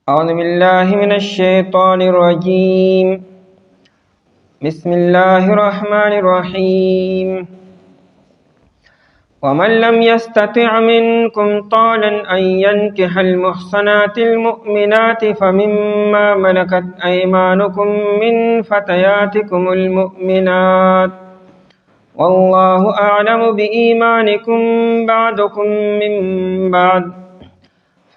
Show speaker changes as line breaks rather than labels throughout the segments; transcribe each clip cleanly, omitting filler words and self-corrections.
أعوذ بالله من الشيطان الرجيم. بسم الله الرحمن الرحيم. ومن لم يستطع منكم طولا أن ينكح المحصنات المؤمنات فمما ملكت أيمانكم من فتياتكم المؤمنات والله أعلم بإيمانكم بعضكم من بعض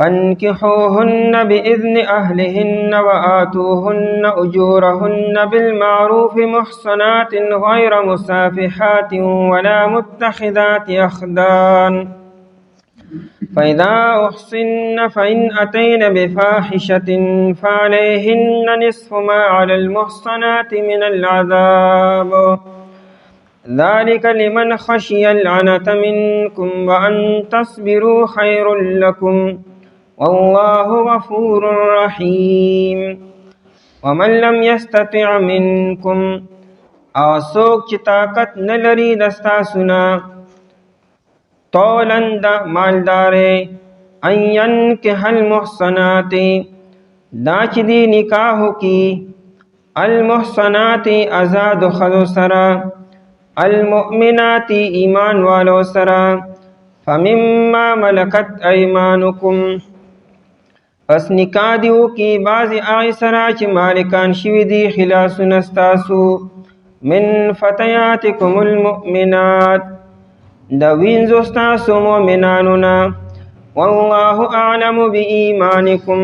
فانكحوهن بإذن أهلهن وآتوهن أجورهن بالمعروف محصنات غير مسافحات ولا متخذات أخدان فإذا أحصن فإن أتين بفاحشة فعليهن نصف ما على المحصنات من العذاب ذلك لمن خشي العنة منكم وأن تصبروا خير لكم والله غفور رحيم. ومن لم يستطع منكم او څوک چې طاقت نه لري دستاسونه طولا د مالدارې ان ينكح المحصنات دا چې دی نکاح کی المحصنات آزاد ښځو سره المؤمنات ایمان والو سره فمما ملکت ایمانکم پس نکاح دیو کی بعض آئی سرا چی مالکان شوی دی خلاسون استاسو من فتیاتکم المؤمنات دا وینزو استاسو مؤمنانونا والله اعلم بی ایمانکم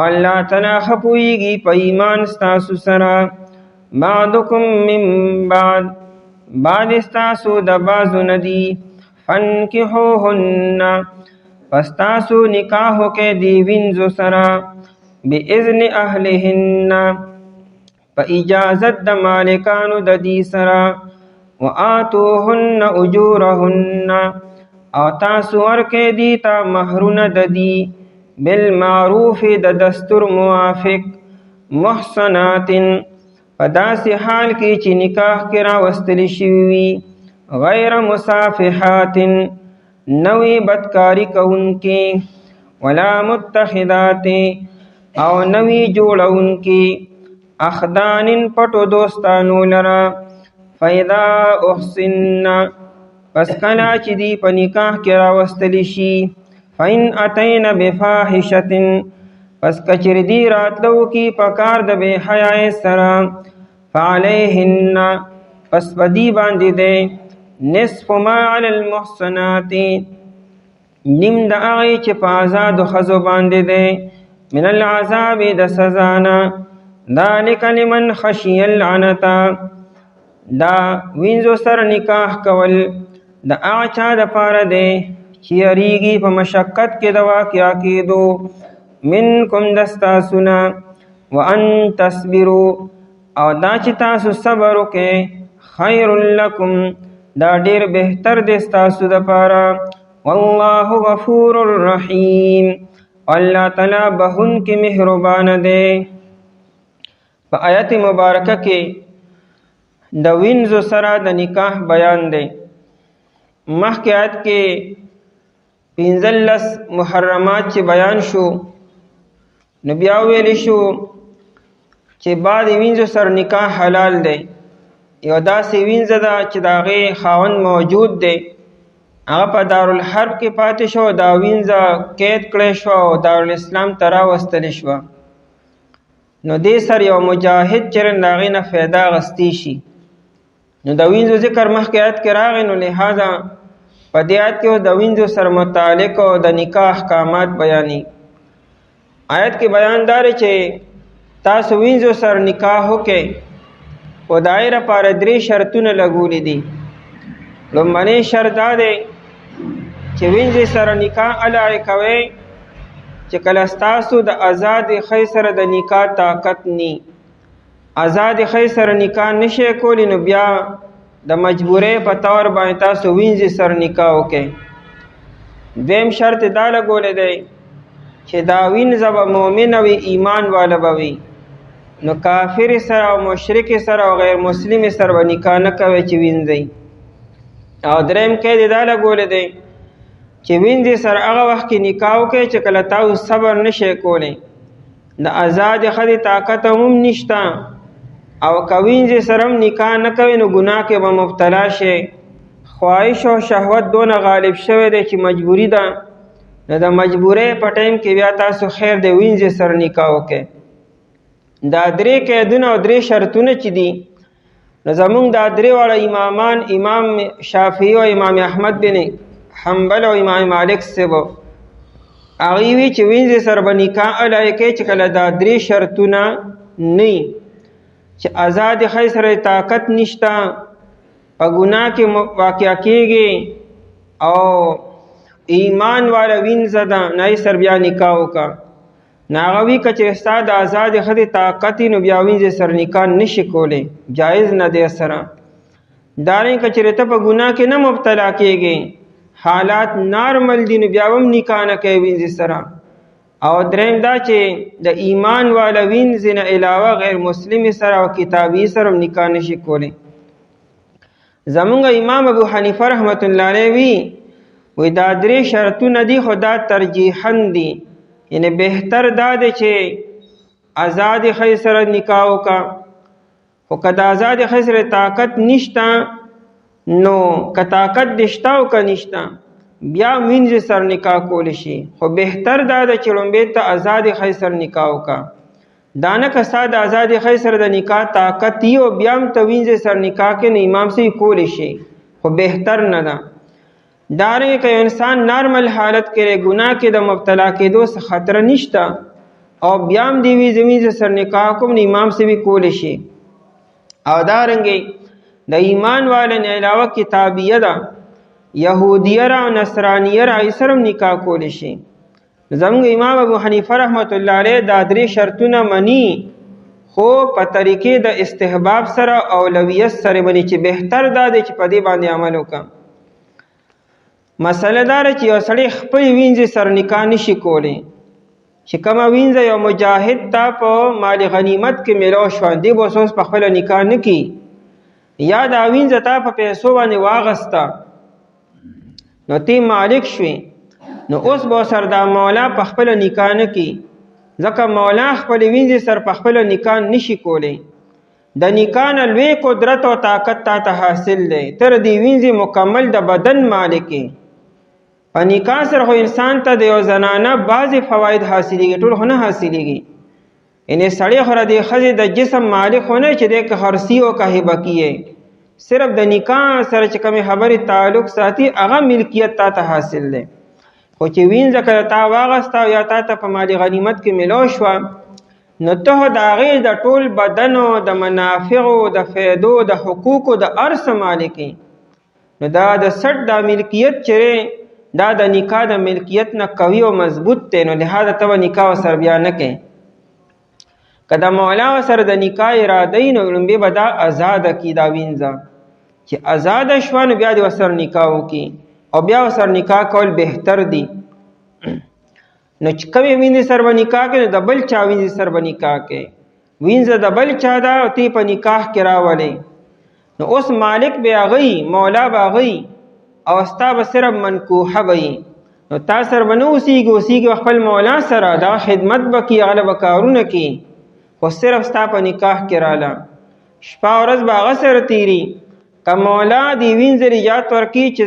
اللہ تلا خپویگی پا ایمان استاسو سرا بعدکم من بعد استاسو دا بازو ندی فانکحوهن پس تاسو نکاحو کے دی وینزو سرا بإذن اہلہن پا اجازت دا مالکانو دا دی سرا وآتوہن اجورہن او تاسو ورکے دیتا مہرون دا دی بالمعروف دا دستور موافق محصنات پا داسی حال کی چی نکاح کرا وستلی شوی غیر مصافحات نوی بدکاری کون کی ولا متخذات او نوی جوڑون کی اخدان پٹو دوستانو لرا فیدا احسن پس کلا چی دی پا نکاح کرا وستلیشی فین اتین بفاحشت پس کچر دی راتلو کی پکار د بے حیاء سرا فعلیہن پس بدی باندی دے نصف ما علی المحصنات نیم دا آغی چی پا آزاد خزو باندی دے من العذاب دا سزانا ذالک لمن خشی العنتا دا وینزو سر نکاح کول دا آچا دا پار دے چی اریگی پا مشقت کے دوا کیا کی دو منکم دستا سنا وان تصبرو او دا چی تاسو صبرو کے خیر لکم دا ډیر بہتر دستاسو دا پارا واللہ غفور الرحیم اللہ تعالی بہن کی مہربان دے. پا آیت مبارکہ کے دا وینزو سرا دا نکاح بیان دے. مخ کے آیت کے پینزلس محرمات چی بیان شو نبیاویلی شو چی بعد وینزو سر نکاح حلال دے. یو داسې وینځه ده چې د هغې خاوند موجود دی هغه په دارالحرب کې پاتې شو دا وینځه قید کړی شوه او دارالاسلام ته راوستلی شوه نو دې سر یو مجاهد چېرې د هغې نه فایده اخیستی شي نو د وینځو ذکر مخکې آیت کې راغی نو لہذا په دې آیت کې د وینځو سره متعلق او د نکاح احکامات بیاني. آیت کې بیان دا دی چې تاسو وینځو سره نکاح وکئ و دائره پار درې شرطونه لګولې دي. لومړنی شرط دا دی چې وینځې سره نکاح الاړې کوئ چې کله ستاسو د آزادې ښځې سره د نکاح طاقت نی آزادې ښځې سره نکاح نشئ کولی نو بیا د مجبورۍ په طور باندې تاسو وینځې سره نکاح وکئ. دویم شرط دا لګولی دی چې دا وینځه به مؤمنه وي ایمان والا به وي نو کافر سره او مشرک سره او غیر مسلم سره به نکاح نه کوي چې وینځئ. او دریم قید دا لګولی دی چې وینځې سره هغه وخت کې نکاح وکړئ چې کله تاسو صبر نشئ کولی د آزاد ښځې طاقت هم نشته او که وینځې سره هم نکاح نه کوي نو ګناه کې به مبتلا شي. خواهش او شهوت دونه غالب شوی دی چې مجبوري ده. نو د مجبورۍ په ټایم کې بیا تاسو خیر دی وینځې سره نکاح وکړئ. دا 3 قیدونه او 3 شرطونه چې دي نو زمونږ دا 3 واړه امامان، امام شافعي او امام احمد بن حنبل او امام مالک صاحب، هغوی وي چې وینځې سره به نکاح الای کوي چې کله دا 3 شرطونه نه چې آزاد ښځې سره طاقت نشته، په ګناه کې واقع کېږي او ایمان والا وینځه ده، نه یې سره بیا نکاح وکړه. نو هغه وي که چې ستا د آزادې ښځې طاقت وي نو بیا وینځې سره نکاح نشي کولی، جایز نه دی سره. دارنګه که چېرې ته په ګناه کې نه مبتلا کېږي، حالات نارمل دي، نو بیا هم نکاح نه کوي وینځې سره. او دریم دا چې د ایمان والا وینځې نه علاوه غیر مسلم سره او کتابي سره هم نکاح نشي کولی. زمونږ امام ابو حنیفه رحمت الله علیه وی دا 3 شرطونه دي خو دا ترجیحاً دي، یعنی بهتر دا دی چې آزاد ښځې سره نکاح وکړه. خو که د آزاد ښځې سره طاقت نشته نو که طاقت دې شته او که نشته بیا وینځې سره نکاح کولی شي. خو بهتر دا ده چې لومبې ته آزاد ښځې سره نکاح وکړه. دا نه که ستا د آزاد ښځې سره د نکاح طاقت وي او بیا هم ته وینځې سره نکاح کوې نو امام صاحب کولی شي، خو بهتر نه ده. دارنګه که یو انسان نارمل حالت کې ګناه کې د مبتلا کېدو څه خطره نشته او بیا هم دې وینځې سره نکاح کوم نو امام صاحب کولی شي. او دارنګه د ایمان والا نه علاوه کتابیه ده، یهودیه را او نصرانیه را سره هم نکاح کولی شي. زموږ امام ابو حنیفه رحمت الله علیه دا 3 شرطونه مني، خو په طریقې د استحباب سره اولویت سره مني چې بهتر دا دی چې په دې باندې عمل وکړه. مسله دا ده چې یو سړی خپل وینځې سره نکاح نشي کولی، چې کومه وینځه یو مجاهد ته په مال غنیمت کې میلاو شوه، دی به اوس په خپله نکاح نه کي، یا دا وینځه تا په پیسو باندې واغسته نو تی مالک شوي، نو اوس به سره دا مولا په خپله نکاح نه کي، ځکه مولا خپل وینځې سره په خپله نکاح نشي کولی. د نکاح نه لوی قدرت او طاقت تا ته حاصل دی، تر دې وینځې مکمل د بدن مالک یې. په نکاح سره خو انسان ته د یو زنانه بعضې فواید حاصلېږي، ټول خو نه حاصلېږي. یعنې سړی خو د ښځې د جسم مالک خو نه چې دی که خرڅي او که هبه کیې، صرف د نکاح سره چې کومې خبرې تعلق ساتي هغه ملکیت تا ته حاصل دی. خو چې وینځه که تا واغسته او یا تا ته په مال غنیمت کې میلاو شوه نو ته د هغې د ټول بدنو د منافعو د فایدو د حقوقو د هر څه مالک یې. نو دا د سټ دا ملکیت چې دا د نکاح د ملکیت نه قوي او مضبوط دی، نو لهذا ته به نکاح ورسره بیا نه کوې. که د مولا ورسره د نکاح اراده وي نو لومبې به دا ازاده کړي دا وینځه، چې ازاده شوه نو بیا دې ورسره نکاح وکړي او بیا ورسره نکاح کول بهتر دي. نو چې کومې وینځې سره به نکاح کوې نو د بل چا وینځې سره به نکاح کوې، وینځه د بل چا ده او تی په نکاح کې راولې، نو اوس مالک به هغه مولا به هغه او ستا به صرف منکوحه به یي، نو تا سره به نه اوسېږي خپل مولا سره، دا خدمت به کي، هغه به کارونه کي، خو صرف ستا په نکاح کې راله، شپه ورځ به هغه سره تېري. که مولا دې وینځه نجات ورکړي چې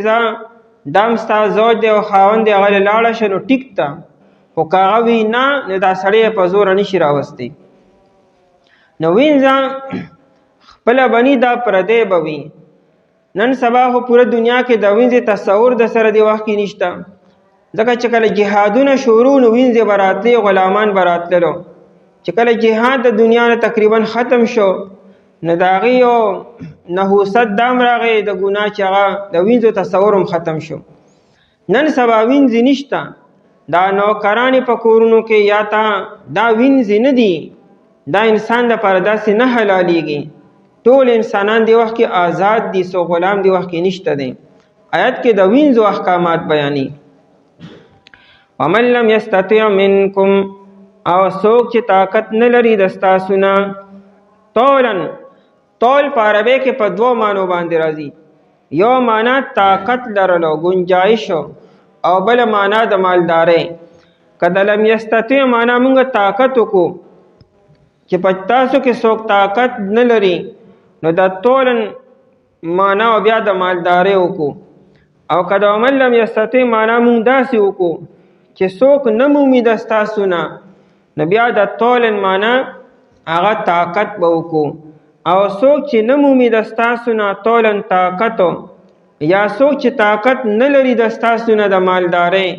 دا هم ستا زوج دی او خاوند دی هغه لاړه شه نو ټیک ته، خو که هغه وي نه نو دا سړی په زوره نشي راوستی. نو وینځه خپله بني دا پردی به وي. نن سبا خو پوره دنیا کې د وینځې تصور د سره دی وخت کې نشته، ځکه چې کله جهادونه شروع نو وینځې به راتلې، غلامان به راتللو. چې کله جهاد د دنیا نه تقریبا ختم شو نو د هغې یو نحوست دام راغی د ګناه چې هغه د وینځو تصور هم ختم شو. نن سبا وینځې نشته، دا نوکرانې په کورونو کې یا تا دا وینځې نه دي، دا انسان دپاره داسې نه حلالېږي. ټول انسانان دی وخت کې آزاد دي، سو غلام دی وخت کې نشته دی. آیت کې د وینځو احکامات بیانې. ومن لم یستطع منکم، او څوک چې طاقت نه لري د ستاسو نه، طولن، طول په عربی کې په 2 معنو باندې راځي. یو معنا طاقت لرلو، گنجایش، او بل معنا د مالدارۍ. کده لم یستطیع معنا موږ طاقت وکړو چې په تاسو کې څوک طاقت نه لري نو دا طولن معنا بیا د مالداري وکړو. او کده ومن لم یستطیع معنا موږ داسې وکړو چې څوک نه مومي د ستاسو نه نو بیا د طولن معنا هغه طاقت به وکړو. او څوک چې نه مومي د ستاسو نه طولن طاقت یا څوک چې طاقت نه لري د ستاسو نه د مالداري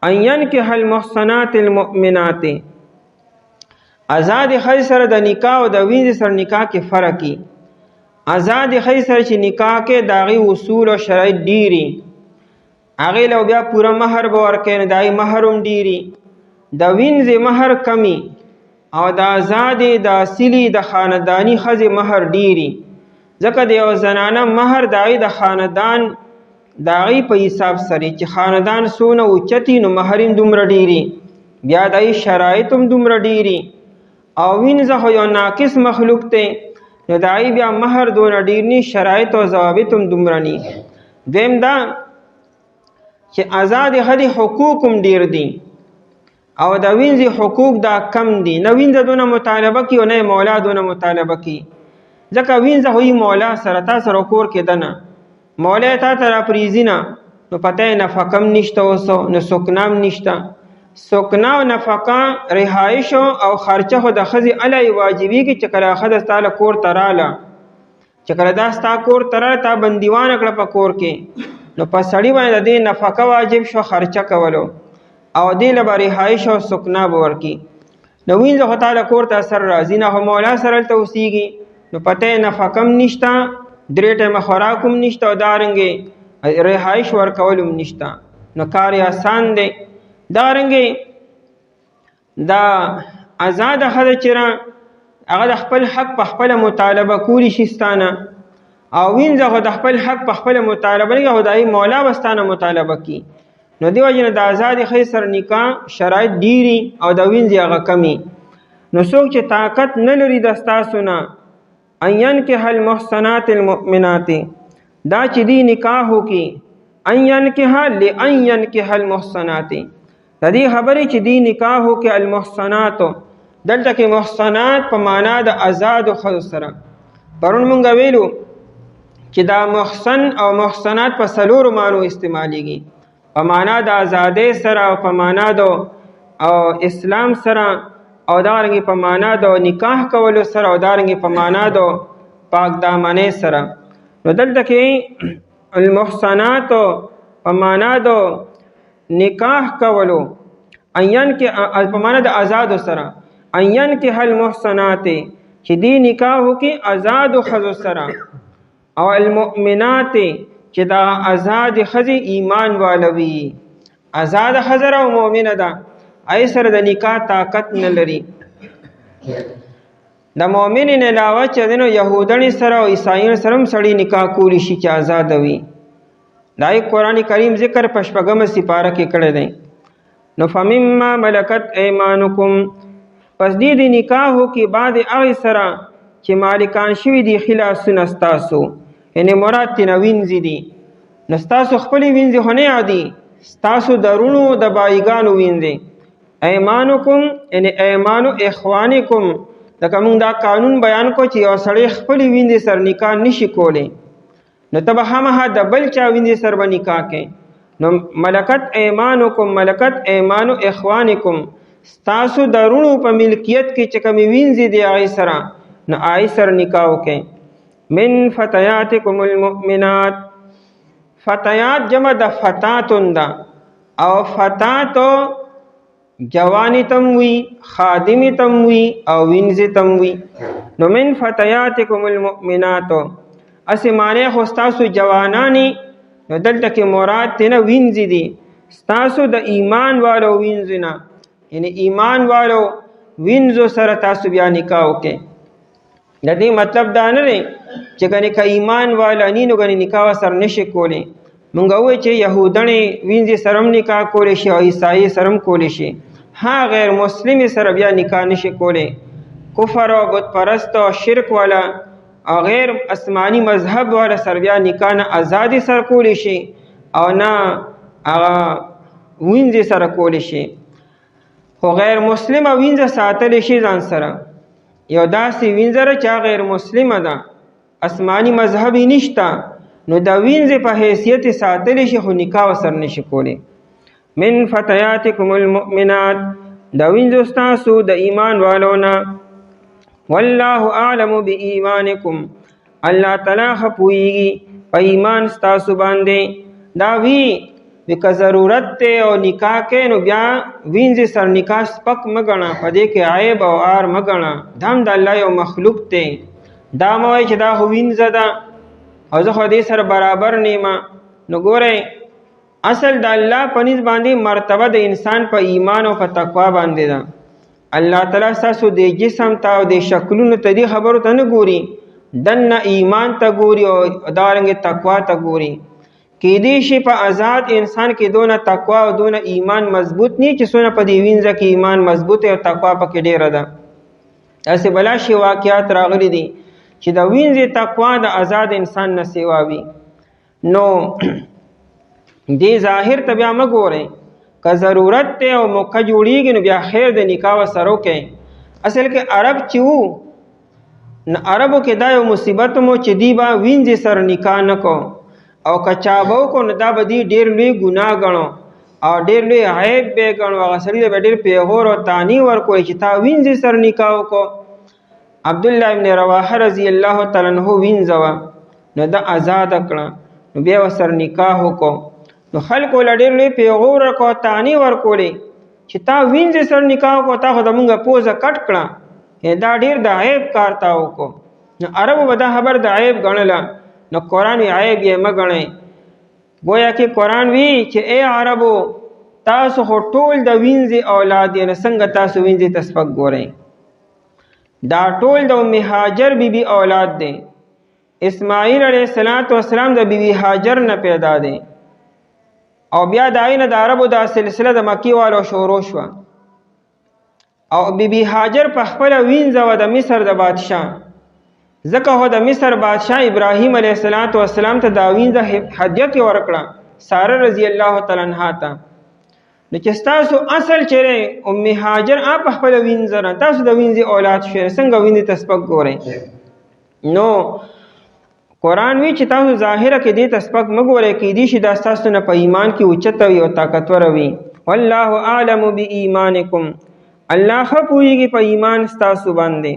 ان ينكح المحصنات المؤمنات آزاد ښځې سره د نکاح او د وینځې سره نکاح کې فرق دی. آزاد ښځې سره چې نکاح کې د هغې اصول او شرایط ډېري هغې له بیا پوره مهر به ورکوي نو د هغې مهر هم ډېري د وینځې مهر کمی او د آزادې د اصلي د خانداني ښځې مهر ډېري ځکه د یو زنانه مهر د هغې د خاندان د هغې په حساب سره چې خاندان څونه اوچتي نو مهر هم دومره ډېري بیا د هغې شرایط هم دومره ډېري او وینځه خو یو ناقص مخلوق دی نو د هغې بیا مهر دونه ډېر نی شرایط او ضوابط هم دومره نی. دویم دا چې آزاد ښځې حقوق هم ډېر دي او د وینځې حقوق دا کم دي. نه وینځه دونه مطالبه کوي او نه مولا دونه مطالبه کوي ځکه وینځه خو یې مولا سره تا سره کور کې ده نه مولا تا ته راپرېږي نه نو پته یې نفقه هم نشته اوسو نو سکنه هم نشته. سکنه او نفقه رهایش او خرچه خو د ښځې هله واجبېږي چې کله ښځه ستا له کور ته راله چې کله دا ستا کور ته راله تا بندیوانه کړه په کور کې نو په سړي باندې د دې نفقه واجب شو خرچه کولو او دې له به رهایش او سکنه به ورکړي. نو وینځه خو تا له کور ته سر راځي نه خو مولا سره هلته اوسېږي نو پته یې نفقه هم نشته 3 ټایمه خوراک هم نشته او دارنګې رهایش ورکول هم نشته نو کار یې آسان دی. دارنګې دا آزاده ښځه چې هغه د خپل حق په خپله مطالبه کولی شي ستانه او وینځه خو د خپل حق په خپله مطالبه نه کوي خو د هغې مولا به ستانه مطالبه کوي نو دې وجې نه د آزادې ښځې سره نکاح شرایط ډېري او د وینځې هغه کمي. نو څوک چې طاقت نه لري د ستاسو نه ان ينكح المحصنات المؤمنات دا چې دی نکاح وکړي ان ينكح لان ينكح المحصنات د دې خبرې چې دی نکاح وکړي المحصنات دلته کې محصنات په معنا د آزادو ښځو سره. پرون مونږ ویلو چې دا محصن او محصنات په 4 معنو استعمالیږي په معنا د آزادۍ سره او په معنا د اسلام سره او دارنګې په معنا د نکاح کولو سره او دارنګې په معنا د پاک دامنۍ سره. نو دلته کې المحصنات په معنا د نکاح کولو ان کې په معنا د آزادو سره ان ينكح المحصنات چې دی نکاح وکړي آزادو ښځو سره او المؤمنات چې دا آزاد ښځې ایمان والوي. آزاد ښځه او مؤمنه ده هغې سره د نکاح طاقت نه لري. د مؤمنې نه علاوه چې دی نو یهودنې سره او عیسایانو سره هم سړی نکاح کولی شي چې آزاده وي. دا یې قرآن کریم ذکر په 4مه سپاره کې کړی دی. نو فمما ملکت ایمانکم پس دی د نکاح وکړي بعد هغې سره چې مالکان شوي دي ښي لاسونه ستاسو یعنې مراد ترېنه وینځې دي. نو ستاسو خپلې وینځې خو نه یادي ستاسو د رونو د بایګانو وینځې ایمانکم یعنې ایمانو اخوانکم لکه موږ دا قانون بیان کو چې یو سړی خپلې وینځې سره نکاح نشي کولی نو ته به خامخا د بل چا وینځې سره به نکاح کوې. نو ملکت ایمانکم ملکت ایمانو اخوانکم ستاسو د رونو په ملکیت کې چې کومې وینځې دي هغې سره نو هغې سره نکاح وکړئ. من فتیاتکم المؤمنات فتیات جمع د فتاتون ده او فتاتو جوانی تم وی خادمی تم وی او وینځې تم وی. نو من فتیاتکم المؤمنات اسې معنی خو ستاسو جوانانی نو دلته کې مراد تېنه وینځې دي ستاسو د ایمان والو وینځو نه یعنی ایمان والو وینځو سره تاسو بیا نکاح وکړئ. د دې مطلب دا نه دی چې ګنې که ایمان والا نی نو ګنې نکاح سره نشي کولی. مونږ ووایو چې یهودنې وینځې سره هم نکاح کولی شي او عیسایي سره هم کولی شي ها غیر مسلمې سره بیا نکاح نشي کولی. کفر او بت پرست او شرک والا او غیر آسمانی مذهب والا سره بیا نکاح نه ازادي سره کولی شي او نه هغه وینځ سره کول شي خو غیر مسلمه وینځ ساتل شي ځان سره یو داسې وینځره چې غیر مسلمه ده آسماني مذهب یې نشته نو د وینځ په حیثیت ساتل شي خو نکاح ورسره نشي کولی من فتياتكم المؤمنات دا وینځ ستاسو د ایمان والو نه والله اعلم بإيمانكم الله تعالی خپويږي په ایمان ستاسو باندې دا وی که ضرورت ته او نکاح کې نو بیا وینځ سر نکاح سپک مګنا پدې کې عیب او آر مګنا دام د الله یو مخلوق ته دا موي چې دا خو وینځ ده او زه خو دې سره برابر نیما نو ګوره اصل د الله پنځ باندې مرتبه د انسان په ایمان او په تقوا باندې ده الله تعالی تاسو د جسم ته او د شکلونو ته دې خبرو ته نه ګوري دنه ایمان ته ګوري او دارنګ تقوا ته ګوري کې دې شي په آزاد انسان کې دونه تقوا او دونه ایمان مضبوط نه چې څونه په دې وینځ کې ایمان مضبوط او تقوا پکې ډیره ده اسه بلا شی واقعات راغلي دي چې د وینځ تقوا د آزاد انسان نه سیوا وي نو دې ظاهر ته بیا مګورئ که ضرورت ته او موقع جوړیږي نو بیا خیر د نکاح سره کوي اصل کې عرب چې وو نه عربو کې دا یو مصیبت مو چې دی با وینځ سره نکاح نه کو او کچابو کو نه دا بدی ډیر لوی ګناه غنو او ډیر لوی عیب به غنو هغه سړي به ډیر پیغور او تانی ور کوي چې تا وینځ سره نکاح کو عبد الله ابن رواحه رضی الله تعالی عنہ وینځوا نو دا آزاد کړه نو بیا سره نکاح وکړو نو خلکو لډیر لوی پیغور کو تانی ور کولی چې تا وینځ سره نکاح کو تا خو د مونږه پوزه کټ کړه دا ډیر د عیب کار تا وکړو نو عربو به دا خبر د عیب غنله نو قرآن عیب یې مګنئ گویا کې قرآن وی چې اے عربو تاسو خو ټول د وینځ اولاد یې نه څنګه تاسو وینځ تسپک ګورئ دا ټول د ام هاجر بیبي اولاد دی اسماعیل علیه السلام د بیبي هاجر نه پیدا دی او بیا د عین د عربو دا سلسله د مکی والو شروع شو او بیبي هاجر په خپل وینځ و د مصر د بادشاه ځکه هو د مصر بادشاه ابراهیم علیه السلام ته دا وینځ هدیه کې ورکړه ساره رضی الله تعالی عنها ته نو چې تاسو اصل چیرې ام هاجر اپ خپل وینځ نه تاسو د وینځ اولاد شئ څنګه وینځ تسپک ګورئ نو قرآن وی چې تاسو ظاهره کې دې تسپک مګورئ کې دې شي دا تاسو نه په ایمان کې اوچته وي او طاقتور وي والله اعلم بإيمانکم الله خپويږي په ایمان تاسو باندې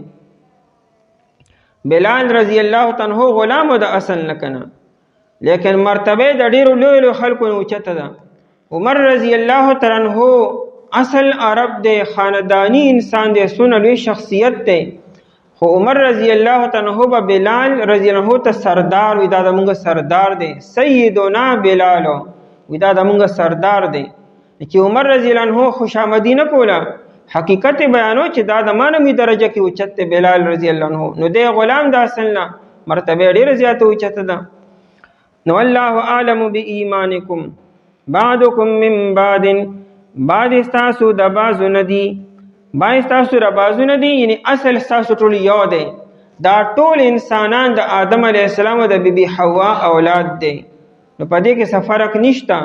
بلال رضی الله تعالی غلام د اصل نکنه لیکن مرتبه د ډیرو لوی خلکو اوچته ده عمر رضی الله تعالی عنہ اصل عرب د خاندانی انسان د سونه لوی شخصیت ده خو عمر رضی الله تعالی عنہ به بلال رضی الله عنه ته سردار ودا د موږ سردار دی سیدنا بلال ودا د موږ سردار دی چې عمر رضی الله عنه خوشامدی نه کوله حقیقت بیانو چې دا د مانوي درجه کې اوچت بلال رضی الله عنه نو د غلام د اصلنا مرتبه ډیره زیاته اوچت ده نو الله اعلم بإيمانکم بعضکم من بعد استاسو د بازو ندی باید تاسو را بازو ندی یعنی اصل تاسو ټول یو دی دا ټول انسانان د آدم علیه السلام او د بیبي حوا اولاد دی نو په دې کې څه فرق نشته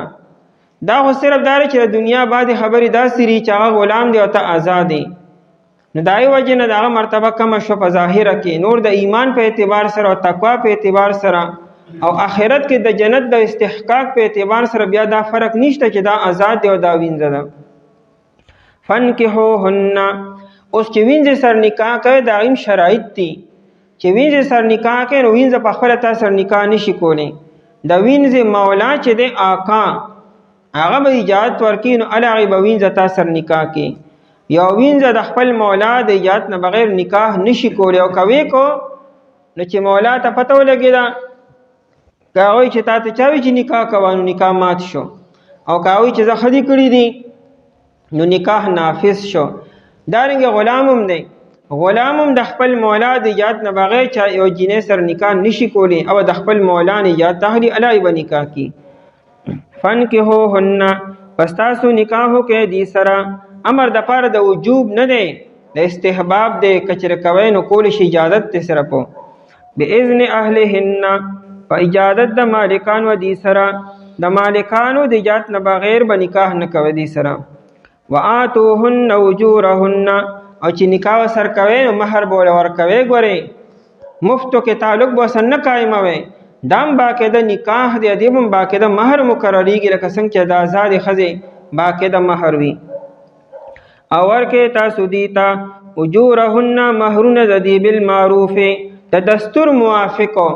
دا خو صرف دا چې د دنیا بعد خبرې دا سری چې هغه غلام دی او ته آزاد دی نو دای وجه نه دا مرتبه کم شو په ظاهره کې نور د ایمان په اعتبار سره او تقوا په اعتبار سره او آخرت کې د جنت د استحقاق په اعتبار سره بیا دا فرق نشته چې دا آزاد دی او دا وینځه ده فنکحوهن اوس چې وینځ سر نکاح کوي دا هم شرایط دي چې وینځ سر نکاح کوي نو وینځ په خپل تاسو سر نکاح نشي کولی د وینځ مولا چې د آقا هغه به اجازه ورکړي نو الهغه به وینځ تاسو سر نکاح کوي یا وینځ د خپل مولا د اجازه نه بغیر نکاح نشي کولی او کوي کو نو چې مولا ته پته ولګیدا کاوی چې تاسو چاوي چې نکاح کوو نکاح مات شو او کاوی چې زه خدي کړی دي نو نکاح نافذ شو دارنګ غلامم د خپل مولا د اجازه نه بغیر چا یو جنې سر نکاح نشي کولی او د خپل مولا نه اجازه تهلی الای به نکاح کی فنکحوهن پس تاسو نکاح کې دي سره امر د پاره د وجوب نه دی د استحباب دی کچره کوي نو کول شي اجازه ته سره په باذن اهلهن په اجازه د مالکان و دي سره د مالکانو د اجازت نه بغیر به نکاح نه کوي دي سره. وآتوهن اجورهن، او چې نکاح سر کوي نو مہر به ورکوي. ګورئ مفتو کې تعلق به سره نه قایموي، دام باقاعده نکاح دی، دې هم باقاعده مہر مقرریږي لکه څنګه چې د آزادې ښځې باقاعده مہر وي. او ورکې تاسو دي ته اجورهن مہرونه د دې بالمعروف، د دستور موافقو.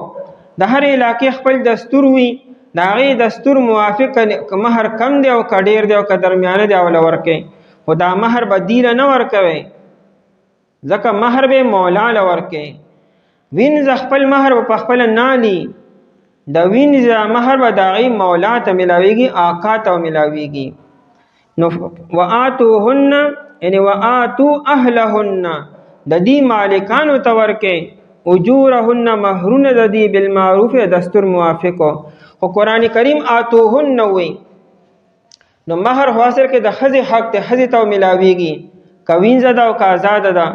د هر علاقې خپل دستور وي، د هغې دستور موافق که مہر کم دی او که ډېر دی او که درمیانه دی اوله ورکوي. خو دا مہر به دې له نه ورکوي، ځکه مہر به مولا له ورکوي. وینځه خپل مہر به په خپله نالي، د وینځه مہر به د هغې مولا ته ملاویږي، آقا ته ملاویږي. نو وآتوهن یعنی وآتو اهلهن، د دې مالکانو ته ورکوي اجورهن مہرونه د دې بالمعروف دستور موافقو. خو قرآن کریم آتوهن وی، نو مہر خو اصل کې د ښځې حق دی، ښځې ته ملاویږي، که وینځه ده او که آزاده ده.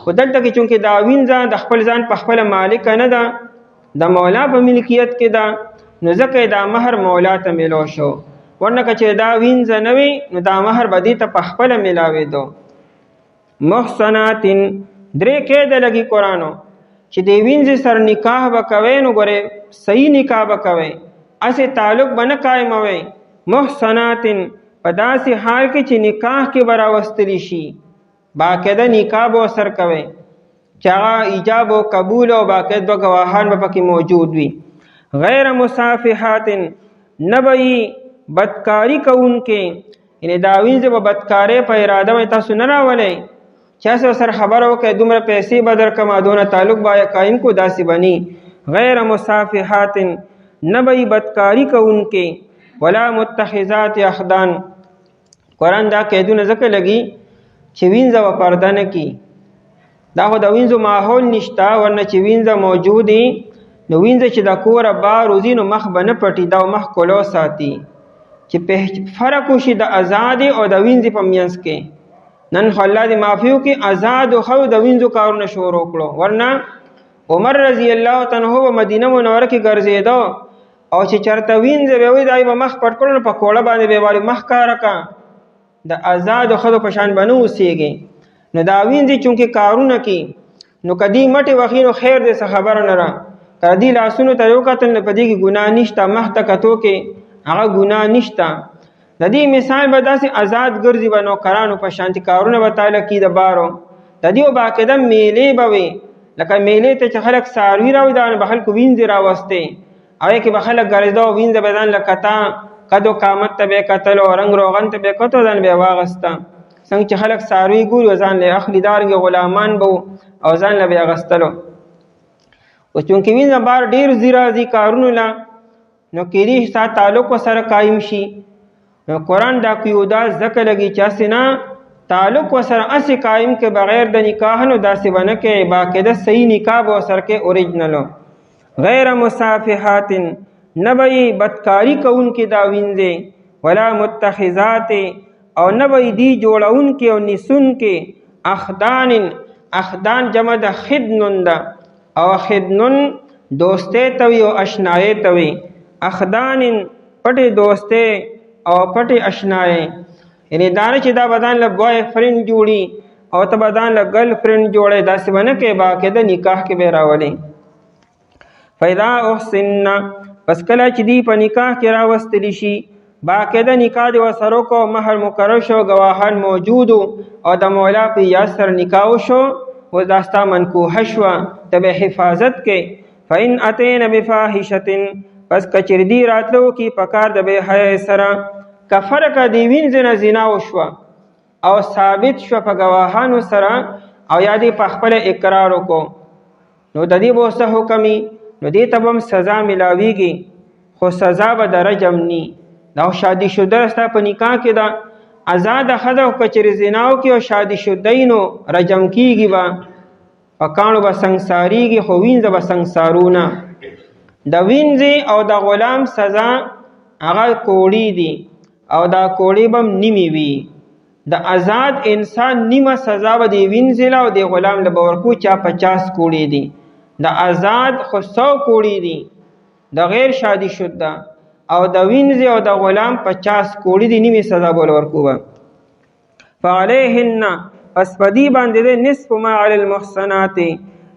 خو دلته کې چونکې دا وینځه د خپل ځان په خپله مالکه نه ده، د مولا په ملکیت کې ده، نو ځکه دا مہر مولا ته میلو شو. ورنه که چې دا وینځه نه وي نو دا مہر به دې ته په خپله میلاوېدو. محصنات درې قیده لګي قرآنو چې د وینځې سره نکاح به کوئ نو ګورئ صحیح نکاح به کوئ، اسې تعلق به نه قایموئ. محصنات په داسې حال کې چې نکاح کې به راوستلی شي، باقاعده نکاح به ورسره کوئ چې هغه ایجاب او قبول او باقاعده دوه ګواهان به پکې موجود وي. غیر مصافحات نه به یې بدکاري کوونکې، یعنې دا وینځې به بدکارۍ په اراده به تاسو نه راولئ چا سره خبره وکړئ دومره پیسې به درکړم دونه تعلق به قایم کو، داسې به نی. غیر مصافحات نه به یې بدکاري کوونکې، ولا متخذات اخدان. قرآن دا قیدونه ځکه لګي چې وینځه به پرده نه کي. دا خو د وینځو ماحول نشته، ورنه چې وینځه موجودي نو وینځه چې د کوره بار وځي نو مخ به نه پټي، دا مخ کولو ساتي چې فرق وشي د آزادې او د وینځې په منځ کې. نن خو الله دې معافي وکړي، آزاد خو د وینځو کارونه شروع کړو. ورنه عمر رضی الله تعالی عنہ په مدینه منوره کې ګرځېده او چې چرته وینځه به وي دای به مخ پټ کړو نو په کوړه باندې به واري مخ کاره کا، د آزاد خو په شان بنو اوسېږي. نو دا وینځي چونکې کارونه کوي نو کدی مټې وخی نو خیر دې څه خبره نه را، کدی لاسونو ته وکتل نو په دې کې ګناه نشته، مخ ته کتو کې هغه ګناه نشته. د دې مثال به داسې آزاد ګرځي به نوکرانو په شانتي کارونه به تعالی کی د بارو. د دې باقاعده میلې به وي، لکه میلې ته چې خلک څاروي راوړي دا به خلکو وینځې راوستې، هغې کې به خلک ګرځېده او وینځه به ځان له کتا قدو قامت ته به یې کتل او رنګ روغن ته به یې کتو ځان به یې واغسته. څنګه چې خلک څاروي ګوري ځان له اخلي، دارنګې غلامان به او ځان له به یې اغستلو. اوس چونکې وینځه بار ډېر ځي کارونو له نو کېدای شي ستا تعلق ورسره قایم شي. نو قرآن دا قیودا ځکه لګي چې هسې نه تعلق ورسره هسې قایم کې بغیر د نکاح نو داسې به نه کوې، باقاعده صحیح نکاح به ورسره کوې اوریجنلو. غیر مصافحات نه به یې بدکاري کوونکې دا وینځې، ولا متخذات او نه به یې دی جوړونکې او نیسونکې، اخدان جمع د خدنن ده او خدنن دوستۍ ته وي او اشنایۍ ته وي. اخدان پټې دوستۍ او پټې اشنایۍ، یعنی دا نه چې دا بدان له بوای فرینډ جوړي او ته بدان له ګرل فرینډ جوړی، داسې به نه کوې، باقاعده نکاح کې به راولې. فاذا احسننا پس کله چې دی په نکاح کې راوستلی شي، باقاعده نکاح دې ورسره وکړو، مهر مقرر شو، ګواهان موجود او د مولا په اجازه سره نکاح وشو، اوس دا ستا منکوحه شوه، ته به حفاظت کوې. فإن اتین بفاحشة پس کچر دی راتلو کی پکار د بے حیا سره، کفرک دی وینځ نه زنا وشوه او ثابت شو په گواهانو سره او یا دی په خپل اقرار وکړو، نو د دې به څه حکمي، نو دې ته به هم سزا ملاویږي، خو سزا به د رجم ني. دا شادي شده ستا په نکاح کې ده، آزاده ښځه او کچر زنا وکړي او شادي شدی نو رجم کیږي، به په کاڼو به سنګساریږي، خو وینځه به سنګسارونه. د وینځې او د غلام سزا هغه کوړی دي او دا کوړی به هم نیمې وي. د آزاد انسان نیمه سزا به د وینځې له او د غلام له به ورکو، چا 50 کوړی دي، د آزاد خو 100 کوړی دي، د غیر شادي شده او د وینځ او د غلام 50 کوړي دی نیمه سزا بول ورکوبه. فعليهن پس پدی باندې ده نصف ما علی المحصنات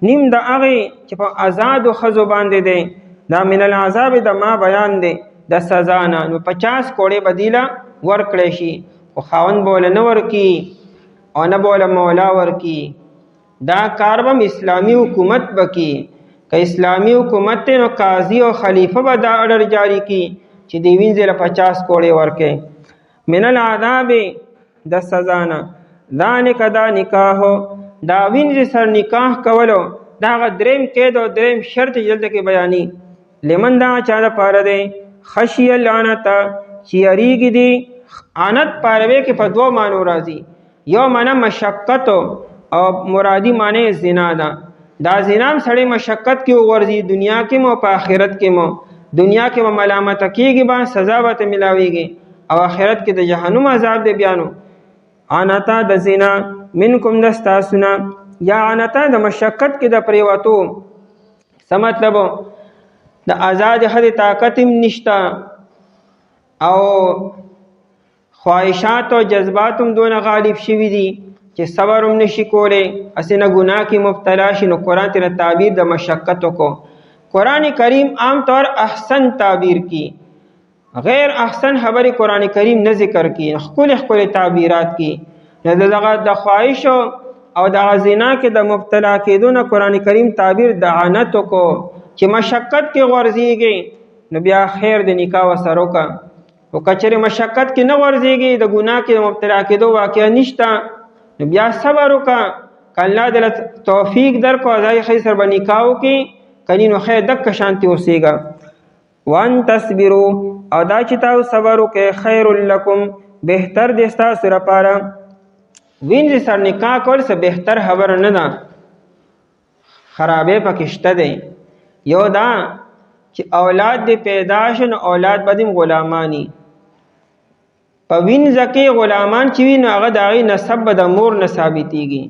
نیم د هغه چې په آزاد خزو باندې ده دا من العذاب د ما بیان ده د سزا نه. نو 50 کوړي بدیله ورکړی شي او خاوند بوله نه ورکی او نه بوله مولا ورکی. دا کار به اسلامی حکومت بکی که اسلامی حکومت نو قاضی او خلیفہ به دا اډر جاری کی چې دی وینځ له 50 کوړي ورکې. من العذاب د سزا نه. ذالک دا نکاح دا وینځ سر نکاح کولو دا دریم قید او دریم شرط جلد کې بیانی. لمن دا چا د پاره دی خشی اللعنت چې یریږي دی عنت پاروي کې په دوه معنی راځي. یو معنی مشقت او مرادی معنی زنا ده. دا زنا سړی مشقت کې ورځي دنیا کې مو په آخرت کې مو. دنیا کې ملامت کېږي با سزا به ملاويږي او آخرت کې د جهنم عذاب دی بیانو. عنتا د زنا منکم دستاسنا یا عنتا د مشقت کې د پریواتو څه مطلب د آزاد حد طاقت نشتا او خواهشات او جذبات هم دون غالب شوي دي چې صبر هم نشي کولی اسنه ګناه کې مبتلا شي. نو قرآن تیرا تعبیر د مشقت کو قرآن کریم عام طور احسن تعبیر کی غیر احسن خبر قرآن کریم نه ذکر کی خپل خپل تعبیرات کی. نه دغه د خواهش او د زنا کې د مبتلا کېدو نه قرآن کریم تعبیر د عنت کو چې مشقت کې ورزيږي نو بیا خیر د نکاح وسرو کا. او کچره مشقت کې نه ورزيږي د ګناه کې مبتلا کېدو واقعا نشتا نو بیا صبر وکا کله د توفیق در کو ځای خیر به نکاح کې کني نو خیر دک شانتی اوسېګا. وان تصبروا او دا چې تاسو صبر وکې خیر لکم بهتر دي تاسو لپاره. وینځ سر نکاح کول څه بهتر خبر نه ده خرابې پکشته دی. یو دا چې اولاد دې پیدا شون اولاد بدیم غلامانی په وینځ کې غلامان چې وینو هغه داغي نسب د مور نه ثابتېږي.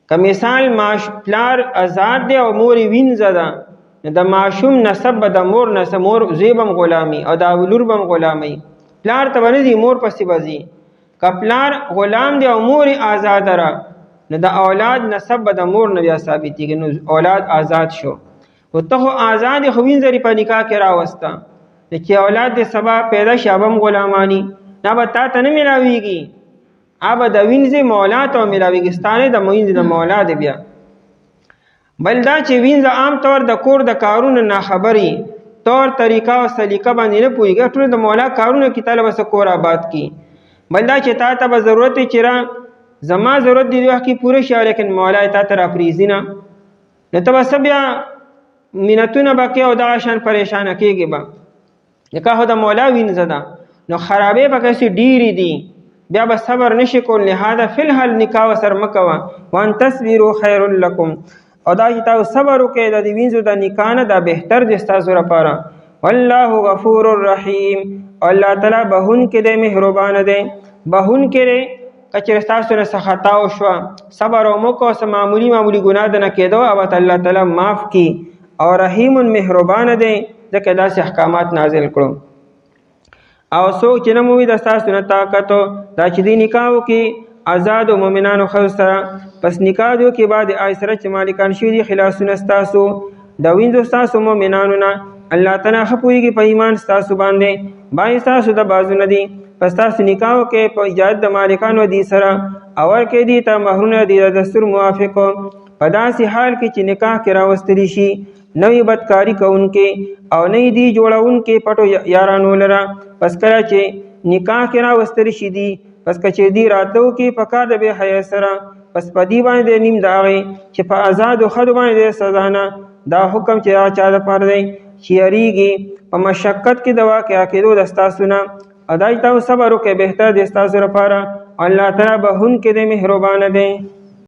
که مثال ماش پلار آزاد دی او مور وینځ ده د ماشوم نسب د مور نه مور زیبم غلامی او دا ولور بم غلامی پلار ته باندې مور پسې بزي. که پلار غلام دی او مور آزاد را نو د اولاد نسب د مور نه بیا ثابتېږي نو اولاد آزاد شو. او ته آزاد خو وینځري په نکاح کې راوستا چې اولاد دې سبا پیدا شابم غلامانی نه به تا ته نه ملاويږي اب د وینځ مولا ته ملاويږي ستانه د وینځ د مولا دی بیا. بل دا چې وینځ عام طور د کور د کارونو نه خبري طور طریقه او سلیقه باندې نه پويږي ټول د مولا کارونو کې طالب وس کور آباد کی. بل دا چې تا ته ضرورت چیرې زما ضرورت دی وخت کې پوره شي لیکن مولا تا ته راپریزینا نو ته بس بیا مینتونه بکې او دا شان پریشان کېږي با نکاح د مولا وینځ ده نو خرابې پکې سي ډيري دي بیا به صبر نشي کول. لہذا فی الحال نکاح سر مکوا وان تصبروا خیر لکم او دا چې تاسو صبر وکړئ د وینځو د نکاح نه دا بهتر دي تاسو لپاره. والله غفور الرحیم الله تعالی بهون کې د مهربان دی بهون کې کچره تاسو نه خطا او شو صبر او مکو سم معمولی ګناه نه کېدو او الله تعالی معاف کی او رحیم مهربان دی ځکه داسې احکامات نازل کړو. او څوک چې نه مومي د تاسو نه طاقت دا چې دی نکاح وکړي آزاد او مؤمنانو خو سره پس نکاح دو کې بعد آیسره چې مالکان شوي دي خلاصونه تاسو د وینځو تاسو مؤمنانو نه الله تعالی خپويږي په ایمان تاسو باندې بای تاسو د بازو نه دي پس تاسو نکاح کې په اجازه د مالکانو دي سره اور کې دي ته مہرونه دي د دستور موافق په داسې حال کې چې نکاح کې راوستلی شي نوې بدکاری کوونکې او نه دي جوړونکې پټو یارانو لره پس کله چې نکاح کې راوستلی شي دي پس کچې دی راتو کې پکار د به حیا سره پس پدی باندې نیم داغي چې په آزاد خود باندې سزا نه دا حکم چې چا د پاره دی چې اړیږي په مشقت کې دوا کې کېدو دستا سنا ادای تاسو صبر وکړئ بهتر د تاسو لپاره الله تعالی بهون کې د مهربان دی.